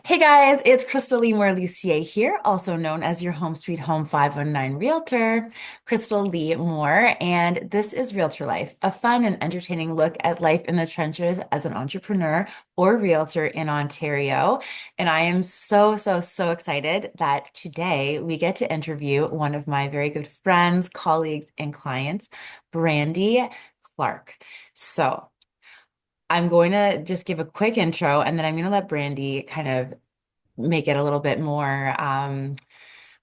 Hey guys, it's Krystal Lee Moore Lucier here, also known as your Home Sweet Home 519 Realtor, Krystal Lee Moore, and this is Realtor Life, a fun and entertaining look at life in the trenches as an entrepreneur or realtor in Ontario. And I am so excited that today we get to interview one of my very good friends, colleagues, and clients, Brandi Clarke. So, I'm going to just give a quick intro and then I'm going to let Brandi kind of make it a little bit more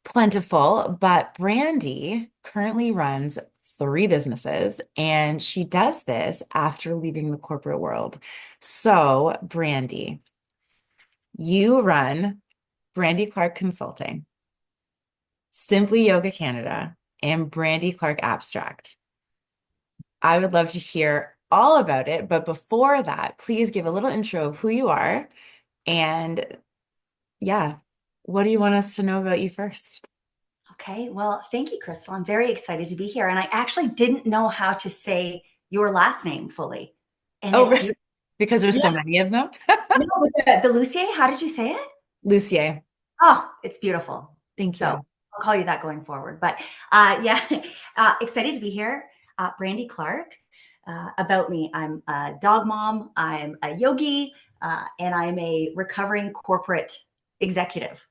plentiful. But Brandi currently runs three businesses and she does this after leaving the corporate world. So, Brandi, you run Brandi Clarke Consulting, Simply Yoga Canada, and Brandi Clarke Abstract. I would love to hear all about it, but before that, please give a little intro of who you are and yeah, what do you want us to know about you first? Okay, well, thank you, Krystal. I'm very excited to be here. And I actually didn't know how to say your last name fully. And Oh, it's really? beautiful. Because there's Yeah, so many of them. no, but the Lucier, how did you say it? Lucier, Oh, it's beautiful. thank So you. I'll call you that going forward. But yeah, excited to be here. Brandi Clarke. About me, I'm a dog mom, I'm a yogi, and I'm a recovering corporate executive.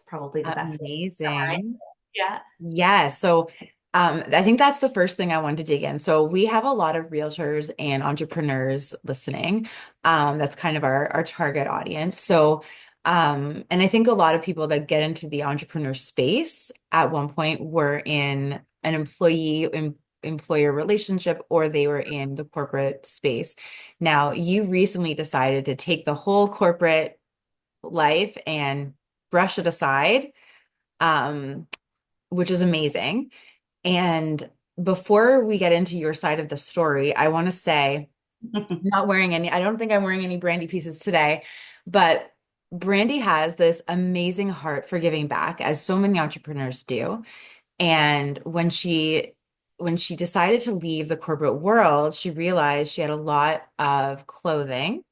Probably the best way to summarize. Amazing. Yeah. Yeah. So I think that's the first thing I wanted to dig in. So we have a lot of realtors and entrepreneurs listening. That's kind of our target audience. So and I think a lot of people that get into the entrepreneur space at one point were in an employer relationship or they were in the corporate space. Now, you recently decided to take the whole corporate life and brush it aside. Um, which is amazing. And before we get into your side of the story, I want to say, I'm not wearing any, I don't think I'm wearing any Brandi pieces today, but Brandi has this amazing heart for giving back, as so many entrepreneurs do. And when she decided to leave the corporate world, she realized she had a lot of clothing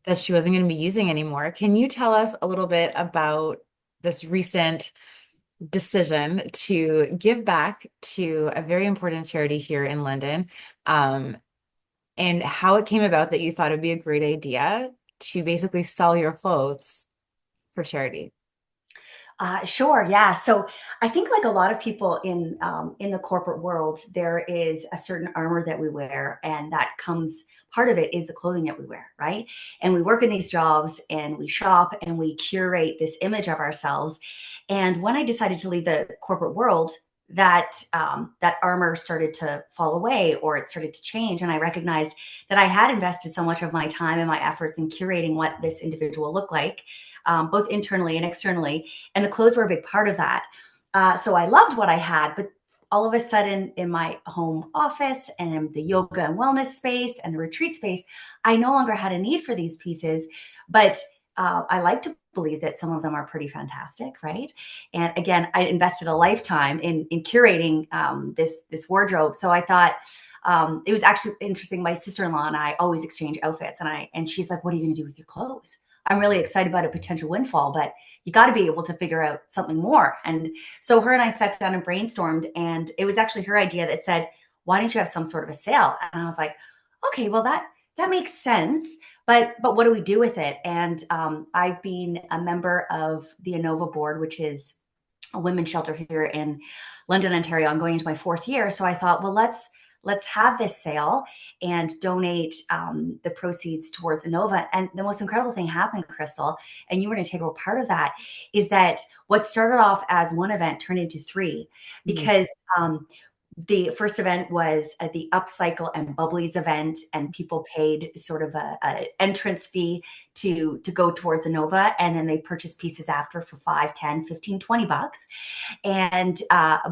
that she wasn't going to be using anymore. Can you tell us a little bit about this recent decision to give back to a very important charity here in London, um, and how it came about that you thought it'd be a great idea to basically sell your clothes for charity? Sure, yeah. So I think, like a lot of people in the corporate world, there is a certain armor that we wear, and that comes. Part of it is the clothing that we wear, right? And we work in these jobs, and we shop, and we curate this image of ourselves. And when I decided to leave the corporate world, that armor started to fall away, or it started to change, and I recognized that I had invested so much of my time and my efforts in curating what this individual looked like, both internally and externally, and the clothes were a big part of that. So I loved what I had, but all of a sudden in my home office and in the yoga and wellness space and the retreat space, I no longer had a need for these pieces. But I like to believe that some of them are pretty fantastic, right? And again, I invested a lifetime in curating this wardrobe. So I thought it was actually interesting. My sister-in-law and I always exchange outfits, and she's like, "What are you going to do with your clothes?" I'm really excited about a potential windfall, but you got to be able to figure out something more. And so her and I sat down and brainstormed, and it was actually her idea that said, "Why don't you have some sort of a sale?" And I was like, "Okay, well that makes sense, but what do we do with it?" And I've been a member of the Inova board, which is a women's shelter here in London, Ontario. I'm going into my fourth year, so I thought, well, let's have this sale and donate the proceeds towards Inova. And the most incredible thing happened, Krystal, and you were an integral part of that, is that what started off as one event turned into three, Mm. because the first event was at the Upcycle and Bubblies event, and people paid sort of a entrance fee to go towards Inova, and then they purchased pieces after for 5, 10, 15, $20. And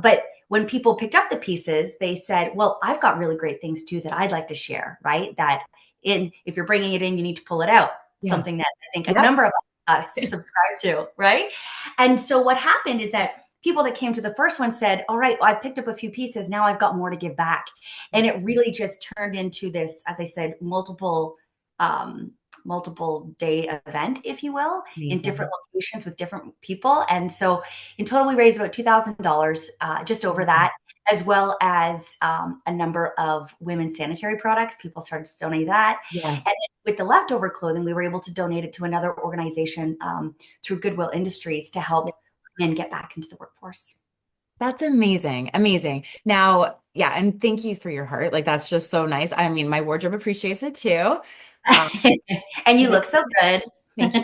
but when people picked up the pieces, they said, "Well, I've got really great things too that I'd like to share." Right? That in if you're bringing it in, you need to pull it out. Yeah. Something that I think a Yep. number of us subscribe to, right? And so what happened is that people that came to the first one said, "All right, well, I picked up a few pieces. Now I've got more to give back." And it really just turned into this, as I said, multiple um, multiple day event, if you will, in different Amazing. locations with different people. And so in total, we raised about $2,000, just over Mhm. that, as well as a number of women's sanitary products. People started to donate that. Yes. And then with the leftover clothing, we were able to donate it to another organization through Goodwill Industries to help men get back into the workforce. That's amazing. Amazing. Now, yeah, and thank you for your heart. Like that's just so nice. I mean, my wardrobe appreciates it too. Um, And you my look so good. thank you.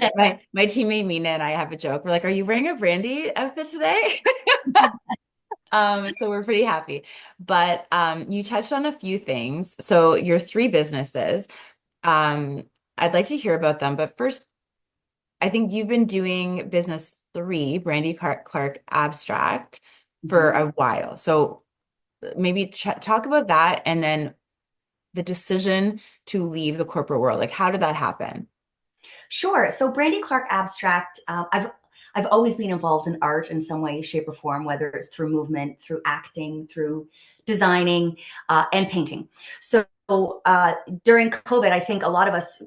My teammate Mina and I have a joke. We're like, "Are you wearing a Brandi outfit today?" So we're pretty happy. But you touched on a few things. So your three businesses. Um, I'd like to hear about them, but first, I think you've been doing business three, Clarke Abstract, for Mhm. a while. So maybe ch talk about that and then the decision to leave the corporate world. Like, how did that happen? Sure. So Brandi Clarke Abstract, I've always been involved in art in some way, shape, or form, whether it's through movement, through acting, through designing, and painting. So during COVID, I think a lot of us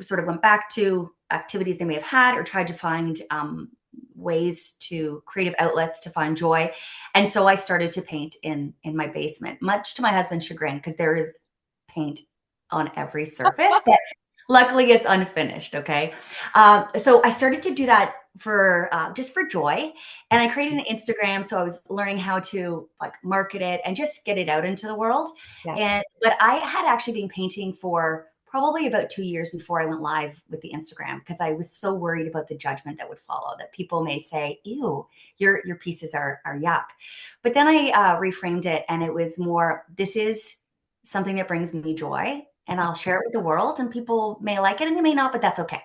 sort of went back to activities they may have had or tried to find ways to creative outlets to find joy. And so I started to paint in my basement, much to my husband's chagrin, because there is paint on every surface. But luckily, it's unfinished. Okay, so I started to do that for just for joy, and I created an Instagram. So I was learning how to like market it and just get it out into the world. Yeah. And but I had actually been painting for probably about 2 years before I went live with the Instagram because I was so worried about the judgment that would follow. That people may say, "Ew, your pieces are yuck," but then I reframed it, and it was more, "This is something that brings me joy, and I'll share it with the world, and people may like it and they may not, but that's okay."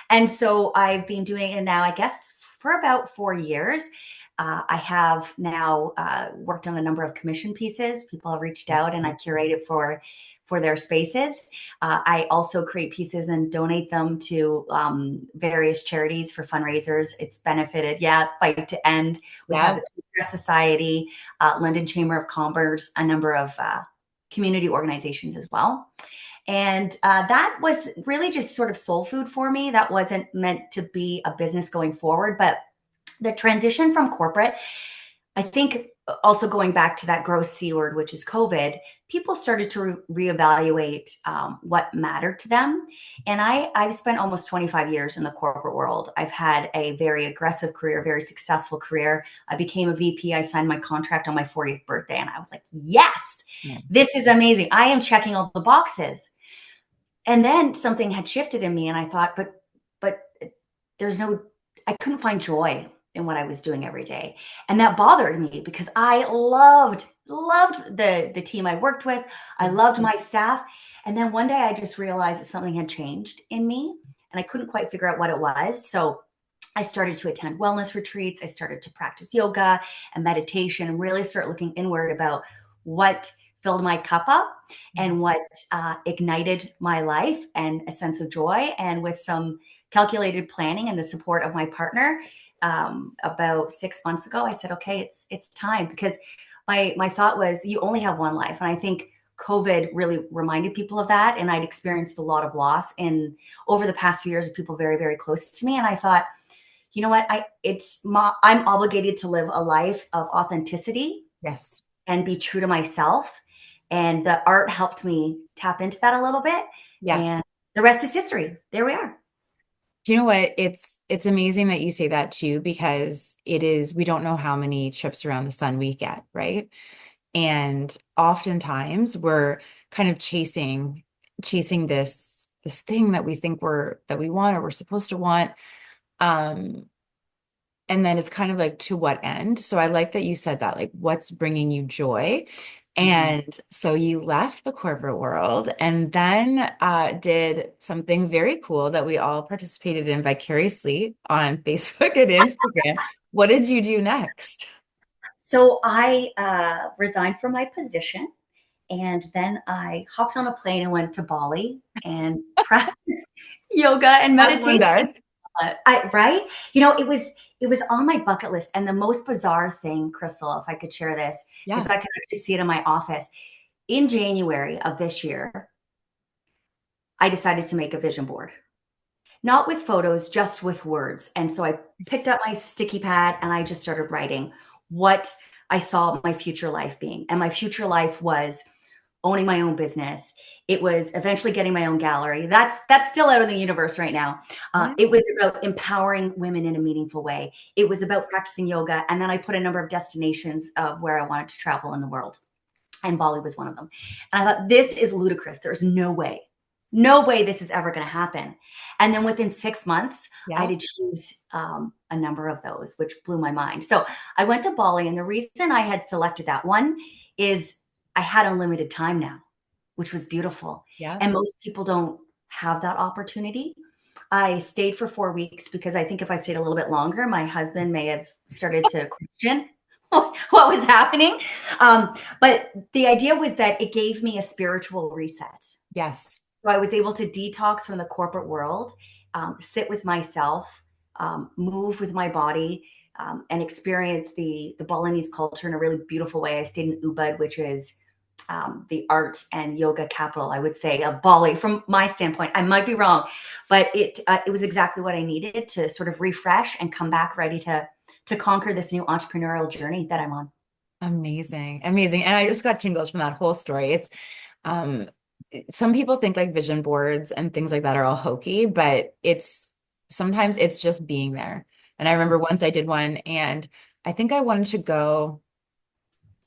And so I've been doing it now, I guess, for about 4 years. I have now worked on a number of commission pieces. People have reached out, and I curate it for their spaces. I also create pieces and donate them to various charities for fundraisers. It's benefited, yeah, Fight to End. We have Yeah. the Peace Society, London Chamber of Commerce, a number of community organizations as well. And that was really just sort of soul food for me. That wasn't meant to be a business going forward, but the transition from corporate, I think, also going back to that gross C word, which is COVID, people started to reevaluate what mattered to them. And I've spent almost 25 years in the corporate world. I've had a very aggressive career, very successful career. I became a VP. I signed my contract on my 40th birthday, and I was like, yes, Yeah. this is amazing. I am checking all the boxes. And then something had shifted in me, and I thought, but there's no, I couldn't find joy in what I was doing every day. And that bothered me because I loved the team I worked with. I loved my staff. And then one day I just realized that something had changed in me, and I couldn't quite figure out what it was. So I started to attend wellness retreats. I started to practice yoga and meditation and really start looking inward about what filled my cup up and what ignited my life and a sense of joy. And with some calculated planning and the support of my partner, about 6 months ago, I said, "Okay, it's time," because my thought was, you only have one life, and I think COVID really reminded people of that. And I'd experienced a lot of loss in over the past few years of people very, very close to me, and I thought, you know what, I'm obligated to live a life of authenticity Yes. and be true to myself. And the art helped me tap into that a little bit. Yeah. And the rest is history. There we are. Do you know what? It's amazing that you say that too, because it is, we don't know how many trips around the sun we get, right? And oftentimes we're kind of chasing this thing that we think that we want or we're supposed to want. Um, and then it's kind of like to what end? So I like that you said that, like what's bringing you joy? Mhm. And so you left the corporate world and then did something very cool that we all participated in vicariously on Facebook and Instagram. What did you do next? So I resigned from my position, and then I hopped on a plane and went to Bali and practiced yoga and As one meditation. does. Right? You know, it was on my bucket list. And the most bizarre thing, Krystal, if I could share this, because Yeah. I could actually see it in my office. In January of this year, I decided to make a vision board. Not with photos, just with words. And so I picked up my sticky pad and I just started writing what I saw my future life being. And my future life was owning my own business. It was eventually getting my own gallery. That's still out in the universe right now. Yeah. It was about empowering women in a meaningful way. It was about practicing yoga, and then I put a number of destinations of where I wanted to travel in the world, and Bali was one of them. And I thought, this is ludicrous. There's no way this is ever going to happen. And then within 6 months, I Yeah. had achieved a number of those, which blew my mind. So I went to Bali, and the reason I had selected that one is I had unlimited time now, which was beautiful. Yeah. And most people don't have that opportunity. I stayed for 4 weeks because I think if I stayed a little bit longer, my husband may have started to question what was happening. But the idea was that it gave me a spiritual reset. Yes. So I was able to detox from the corporate world, sit with myself, move with my body, and experience the Balinese culture in a really beautiful way. I stayed in Ubud, which is the art and yoga capital, I would say, of Bali. From my standpoint, I might be wrong, but it was exactly what I needed to sort of refresh and come back ready to conquer this new entrepreneurial journey that I'm on. Amazing. Amazing. And I just got tingles from that whole story. It's um some people think like vision boards and things like that are all hokey, but it's sometimes it's just being there. And I remember once I did one and I think I wanted to go,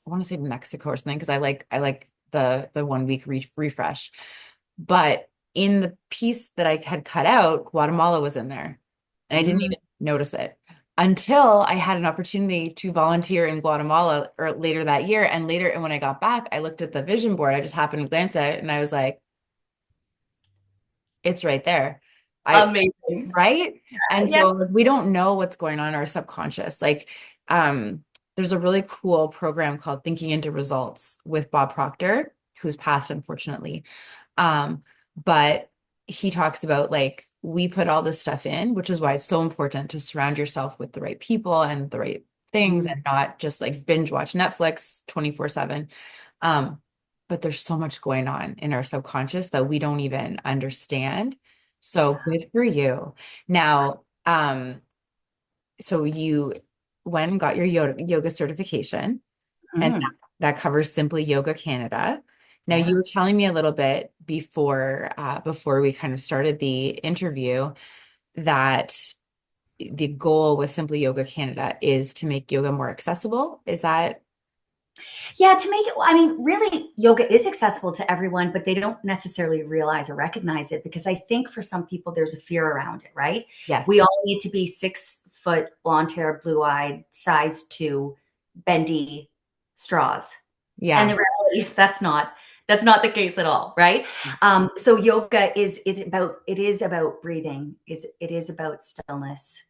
I want to say Mexico or something because I like the 1 week refresh. But in the piece that I had cut out, Guatemala was in there. And I didn't Mm. even notice it until I had an opportunity to volunteer in Guatemala or later that year. And later, and when I got back, I looked at the vision board. I just happened to glance at it and I was like, it's right there. I Amazing. right? And Yeah. so like, we don't know what's going on in our subconscious. Like there's a really cool program called Thinking into Results with Bob Proctor, who's passed unfortunately. Um, but he talks about like we put all this stuff in, which is why it's so important to surround yourself with the right people and the right things Mm. and not just like binge watch Netflix 24/7. Um, but there's so much going on in our subconscious that we don't even understand. So Yeah. good for you. Now, so you went and got your yoga certification, and Mm. that covers Simply Yoga Canada. Now, Yeah. you were telling me a little bit before we kind of started the interview that the goal with Simply Yoga Canada is to make yoga more accessible. Is that? Yeah, to make it, I mean, really, yoga is accessible to everyone, but they don't necessarily realize or recognize it because I think for some people there's a fear around it, right? We Yes. all need to be 6 foot, blonde hair, blue eyed, size two, bendy straws. And Yeah. the reality is that's not the case at all, right? So yoga it is about breathing. It is about stillness.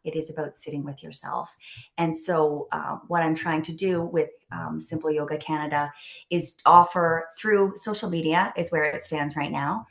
It is about sitting with yourself. And so what I'm trying to do with Simple Yoga Canada is offer through social media is where it stands right now,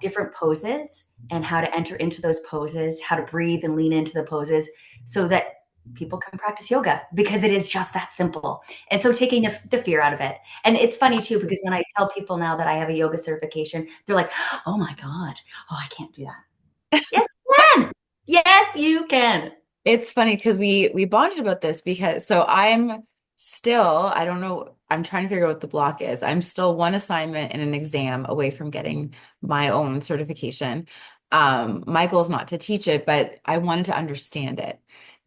different poses and how to enter into those poses, how to breathe and lean into the poses, so that people can practice yoga because it is just that simple. And so taking the fear out of it. And it's funny too, because when I tell people now that I have a yoga certification, they're like, oh my God, oh, I can't do that. Yes, you can. Yes, you can. It's funny because we bonded about this because so I'm still, I don't know, I'm trying to figure out what the block is. I'm still one assignment and an exam away from getting my own certification. My goal is not to teach it, but I wanted to understand it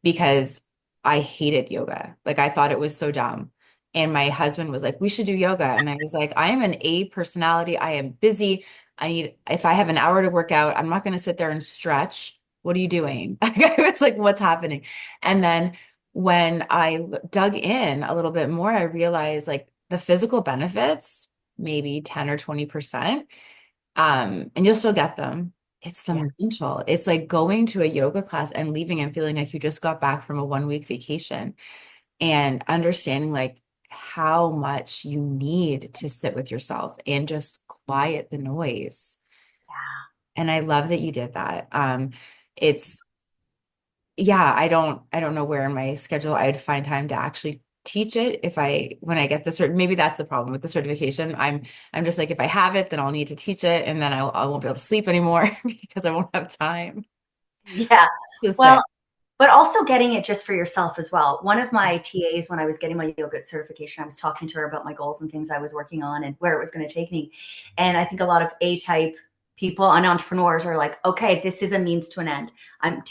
because I hated yoga. Like I thought it was so dumb. And my husband was like, we should do yoga. And I was like, I am an A personality. I am busy. If I have an hour to work out, I'm not going to sit there and stretch. What are you doing? I was like, what's happening? And then when I dug in a little bit more, I realized like the physical benefits, maybe 10 or 20%, and you'll still get them. It's Yeah. the mental. It's like going to a yoga class and leaving and feeling like you just got back from a 1 week vacation and understanding like how much you need to sit with yourself and just quiet the noise. And I love that you did that. It's yeah, I don't know where in my schedule I'd find time to actually teach it when I get the cert. Maybe that's the problem with the certification. I'm just like, if I have it, then I'll need to teach it, and then I won't be able to sleep anymore because I won't have time Yeah. to Well, say. but also getting it just for yourself as well. One of my TAs, when I was getting my yoga certification, I was talking to her about my goals and things I was working on and where it was going to take me. And I think a lot of A-type people and entrepreneurs are like, okay, this is a means to an end. I'm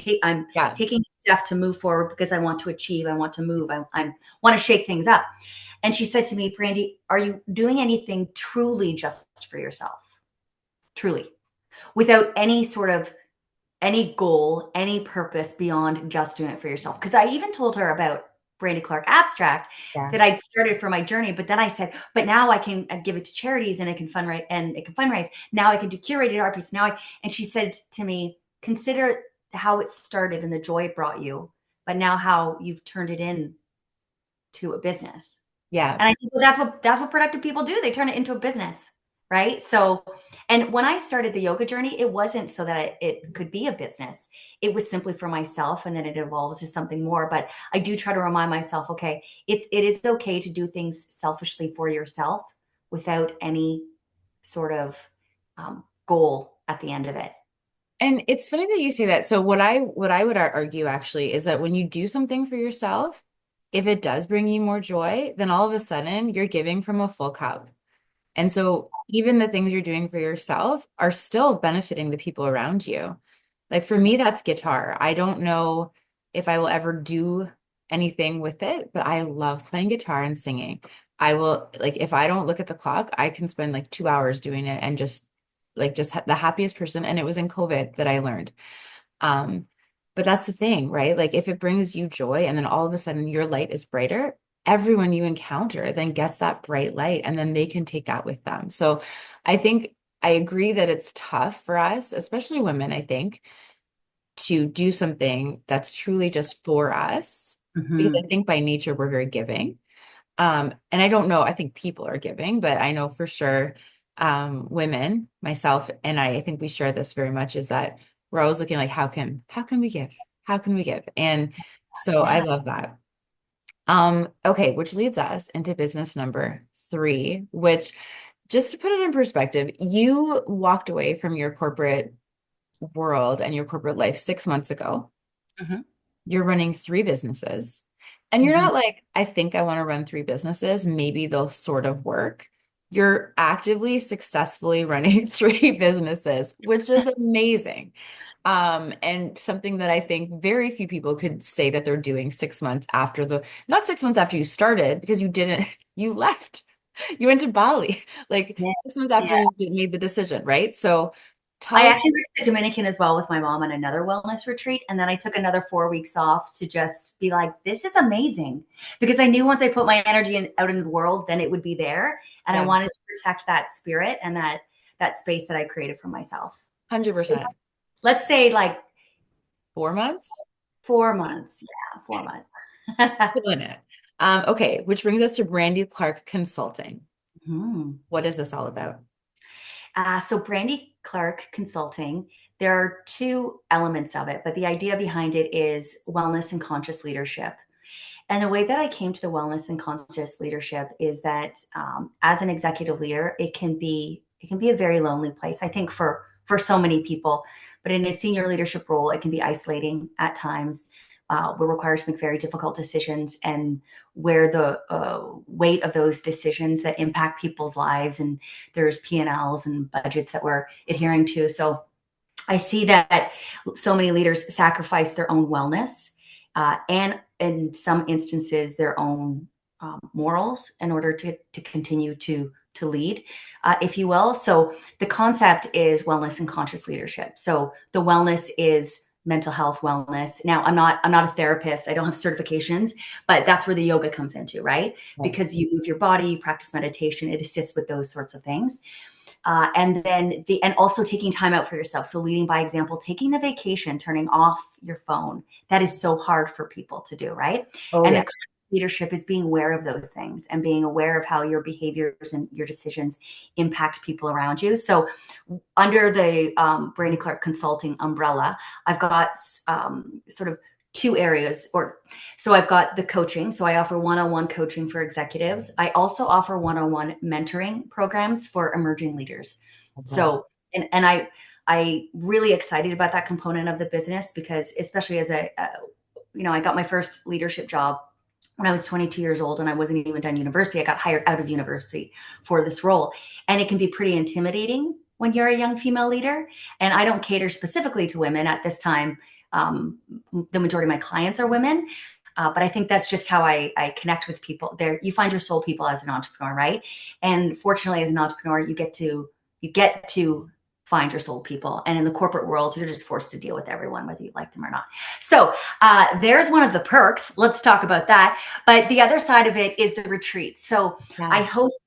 Yeah. taking stuff to move forward because I want to achieve, I want to move, I want to shake things up. And she said to me, Brandi, are you doing anything truly just for yourself? Truly, without any sort of any goal, any purpose beyond just doing it for yourself. Because I even told her about Brandi Clarke Abstract Yeah. that I'd started for my journey, but then I said, but now I can give it to charities and it can fundraise and it can fundraise. Now I can do curated art piece. And she said to me, consider how it started and the joy it brought you, but now how you've turned it in to a business. Yeah. And I think, well, that's what productive people do. They turn it into a business, right? So, and when I started the yoga journey, it wasn't so that it could be a business. It was simply for myself, and then it evolved to something more. But I do try to remind myself, okay, it is okay to do things selfishly for yourself without any sort of goal at the end of it. And it's funny that you say that. So what I would argue actually is that when you do something for yourself, if it does bring you more joy, then all of a sudden you're giving from a full cup. And so even the things you're doing for yourself are still benefiting the people around you. Like for me, that's guitar. I don't know if I will ever do anything with it, but I love playing guitar and singing. I will, like, if I don't look at the clock, I can spend like 2 hours doing it and just the happiest person. And it was in COVID that I learned. Um, but that's the thing, right? Like if it brings you joy and then all of a sudden your light is brighter, everyone you encounter then gets that bright light and then they can take that with them. So I think I agree that it's tough for us, especially women, I think, to do something that's truly just for us. Because Mm-hmm. I think by nature we're very giving. And I don't know, I think people are giving, but I know for sure women, myself, and I think we share this very much is that we're always looking like how can we give? How can we give? And so I Yeah. love that. Okay, which leads us into business number 3, which just to put it in perspective, you walked away from your corporate world and your corporate life 6 months ago. Mm-hmm. You're running 3 businesses. And you're Mm-hmm. not like, I think I want to run 3 businesses. Maybe they'll sort of work. You're actively, successfully running 3 businesses, which is amazing. And something that I think very few people could say that they're doing 6 months after not 6 months after you started, because you didn't, you left, you went to Bali, like Yeah. 6 months after Yeah. you made the decision, right? So I tell, actually went to the Dominican as well with my mom on another wellness retreat. And then I took another 4 weeks off to just be like, this is amazing. Because I knew once I put my energy out into the world, then it would be there. And I yeah, wanted to protect that spirit and that space that I created for myself. So 100%, let's say like 4 months. 4 months. Yeah, 4 months. Killing it. Okay, which brings us to Brandi Clarke Consulting. Hmm. What is this all about? So Brandi Clarke Consulting, there are two elements of it, but the idea behind it is wellness and conscious leadership. And the way that I came to the wellness and conscious leadership is that as an executive leader, it can be a very lonely place. I think for so many people, but in a senior leadership role, it can be isolating at times. We're required to make very difficult decisions, and where the weight of those decisions that impact people's lives, and there's P&Ls and budgets that we're adhering to. So I see that so many leaders sacrifice their own wellness and in some instances their own morals in order to continue to lead, if you will. So the concept is wellness and conscious leadership. So the wellness is mental health wellness. Now I'm not a therapist. I don't have certifications, but that's where the yoga comes into, right? Right. Because you move your body, you practice meditation, it assists with those sorts of things. And also taking time out for yourself. So leading by example, taking the vacation, turning off your phone. That is so hard for people to do, right? Oh, And yeah. the leadership is being aware of those things and being aware of how your behaviors and your decisions impact people around you. So under the Brandi Clarke Consulting umbrella, I've got sort of two areas. Or so I've got the coaching. So I offer one-on-one coaching for executives. I also offer one-on-one mentoring programs for emerging leaders. Love. So and I really excited about that component of the business, because especially as I got my first leadership job when I was 22 years old, and I wasn't even done university. I got hired out of university for this role. And it can be pretty intimidating when you're a young female leader. And I don't cater specifically to women at this time. The majority of my clients are women. But I think that's just how I connect with people. There, you find your soul people as an entrepreneur, right? And fortunately, as an entrepreneur, you get to find your soul people. And in the corporate world, you're just forced to deal with everyone, whether you like them or not. So there's one of the perks. Let's talk about that. But the other side of it is the retreats. So I Yes. host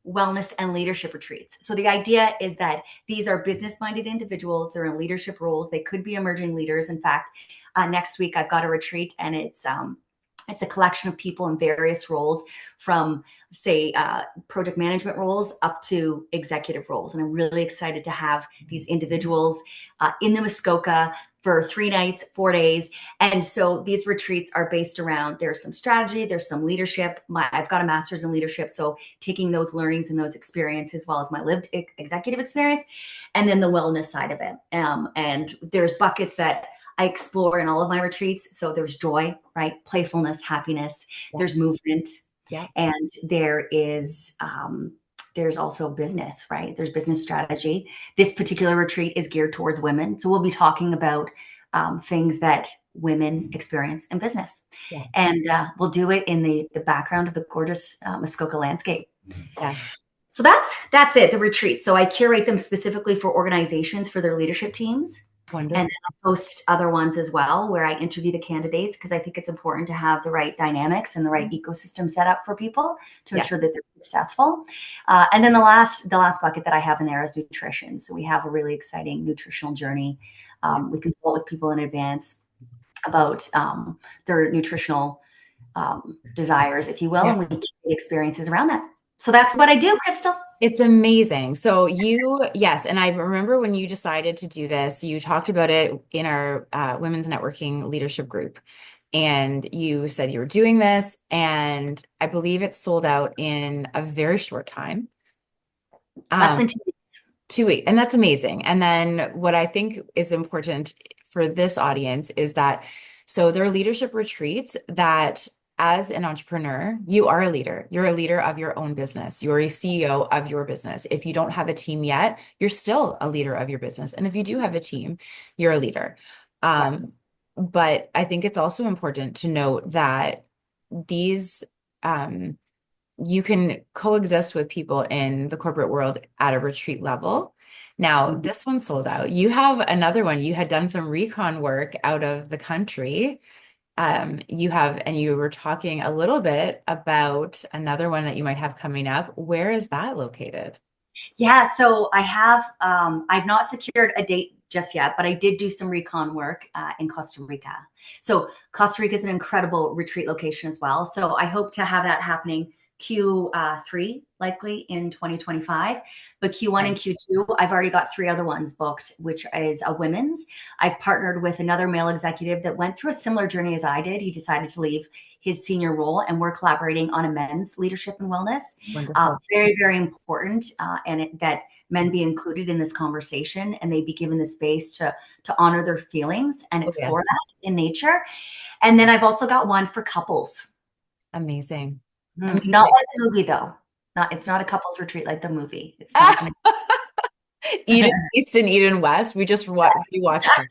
wellness and leadership retreats. So the idea is that these are business-minded individuals. They're in leadership roles. They could be emerging leaders. In fact, next week I've got a retreat, and it's a collection of people in various roles, from say project management roles up to executive roles. And I'm really excited to have these individuals in the Muskoka for 3 nights, 4 days. And so these retreats are based around, there's some strategy, there's some leadership. I've got a master's in leadership. So taking those learnings and those experiences, as well as my lived executive experience, and then the wellness side of it. And there's buckets that I explore in all of my retreats. So there's joy, right? Playfulness, happiness, Yeah. there's movement, Yeah. and there's also business, right? There's business strategy. This particular retreat is geared towards women. So we'll be talking about things that women experience in business. Yeah. And we'll do it in the background of the gorgeous Muskoka landscape. Yeah. So that's it, the retreat. So I curate them specifically for organizations, for their leadership teams. And Wonderful. then I'll post other ones as well, where I interview the candidates, because I think it's important to have the right dynamics and the right ecosystem set up for people to Yeah. ensure that they're successful. And then the last bucket that I have in there is nutrition. So we have a really exciting nutritional journey. We consult with people in advance about their nutritional desires, if you will, Yeah. and we create experiences around that. So that's what I do, Krystal. It's amazing. So yes, and I remember when you decided to do this, you talked about it in our women's networking leadership group, and you said you were doing this, and I believe it sold out in a very short time. Less Um, than 2 weeks. 2 weeks, and that's amazing. And then what I think is important for this audience is that so there are leadership retreats that as an entrepreneur, you are a leader. You're a leader of your own business. You're a CEO of your business. If you don't have a team yet, you're still a leader of your business. And if you do have a team, you're a leader. Yeah. But I think it's also important to note that these you can coexist with people in the corporate world at a retreat level. Now, Mhm. this one sold out. You have another one. You had done some recon work out of the country. And you were talking a little bit about another one that you might have coming up. Where is that located? Yeah, so I've not secured a date just yet, but I did do some recon work in Costa Rica. So Costa Rica is an incredible retreat location as well. So I hope to have that happening Q3 likely in 2025, but Q1 and Okay. Q2, I've already got 3 other ones booked, which is a women's. I've partnered with another male executive that went through a similar journey as I did. He decided to leave his senior role, and we're collaborating on a men's leadership and wellness. Wonderful. Very, very important, that men be included in this conversation, and they be given the space to honor their feelings and Oh, yeah. explore that in nature. And then I've also got one for couples. Amazing. Not Amazing. like the movie though. It's not a couples retreat like the movie. It's not going Eden to. East and Eden West. We just rewatched it.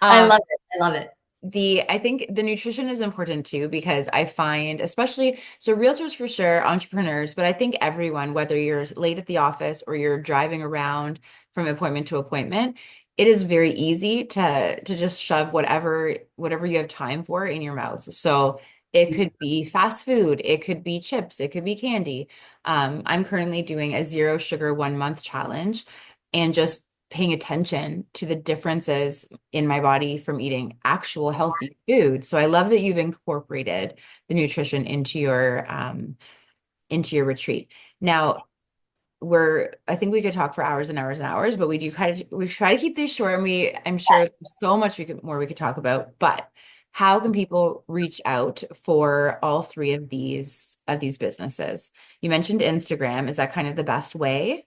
I Um, love it. I love it. I think the nutrition is important too, because I find, especially so realtors for sure, entrepreneurs, but I think everyone, whether you're late at the office or you're driving around from appointment to appointment, it is very easy to just shove whatever you have time for in your mouth. So it could be fast food, it could be chips, it could be candy. I'm currently doing a 0 sugar 1 month challenge, and just paying attention to the differences in my body from eating actual healthy food. So I love that you've incorporated the nutrition into your retreat. Now, I think we could talk for hours and hours and hours, but we try to keep these short, and I'm sure there's so much we could talk about. But how can people reach out for all three of these businesses? You mentioned Instagram. Is that kind of the best way?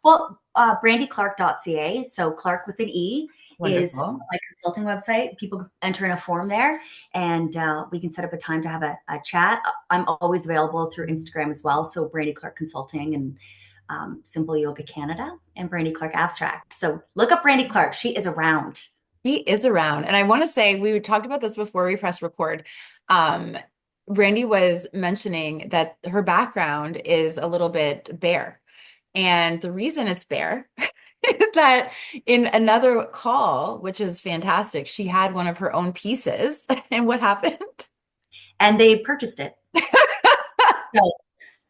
Well, brandiclarke.ca, so Clarke with an E, is Wonderful. my consulting website. People enter in a form there, and we can set up a time to have a chat. I'm always available through Instagram as well. So Brandi Clarke Consulting and Simple Yoga Canada and Brandi Clarke Abstract. So look up Brandi Clarke. She is around. He is around. And I want to say, we talked about this before we pressed record. Um, Brandi was mentioning that her background is a little bit bare. And the reason it's bare is that in another call, which is fantastic, she had one of her own pieces. And what happened? And they purchased it. So,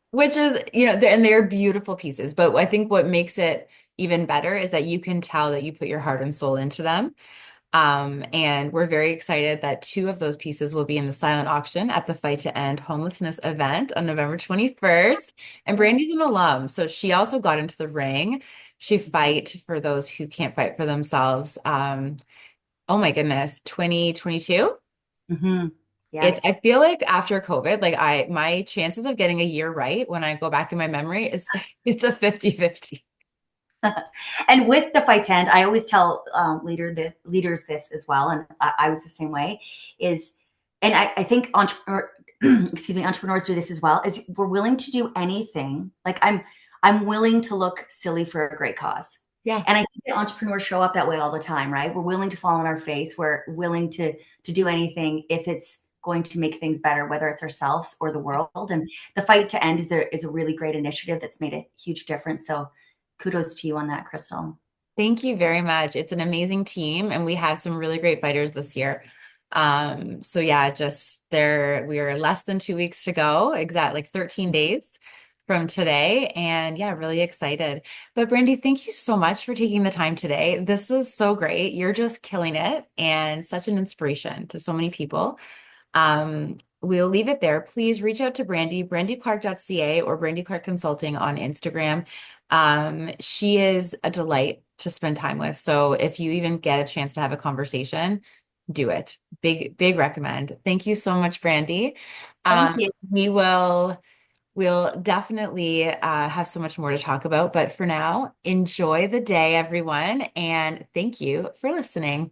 Which is, and they're beautiful pieces. But I think what makes it even better is that you can tell that you put your heart and soul into them. And we're very excited that two of those pieces will be in the silent auction at the Fight to End Homelessness event on November 21st. And Brandy's an alum, so she also got into the ring. She fight for those who can't fight for themselves. Oh my goodness, 2022? mm-hmm. I Yes. feel like after COVID, like my chances of getting a year right when I go back in my memory is it's a 50-50. And with the fight tent, I always tell leaders this as well, and I was the same way. And I think excuse me, entrepreneurs do this as well. Is we're willing to do anything. Like I'm willing to look silly for a great cause, Yeah. and I think that entrepreneurs show up that way all the time, right? We're willing to fall on our face. We're willing to do anything if it's going to make things better, whether it's ourselves or the world. And the fight to end is a really great initiative that's made a huge difference. So kudos to you on that, Krystal. Thank you very much. It's an amazing team, and we have some really great fighters this year. So yeah, we are less than 2 weeks to go, like 13 days from today. And yeah, really excited. But Brandi, thank you so much for taking the time today. This is so great. You're just killing it and such an inspiration to so many people. We'll leave it there. Please reach out to Brandi, brandiclarke.ca or Brandi Clarke Consulting on Instagram. She is a delight to spend time with. So if you even get a chance to have a conversation, do it. Big recommend. Thank you so much, Brandi. Thank you. We'll definitely have so much more to talk about. But for now, enjoy the day, everyone, and thank you for listening.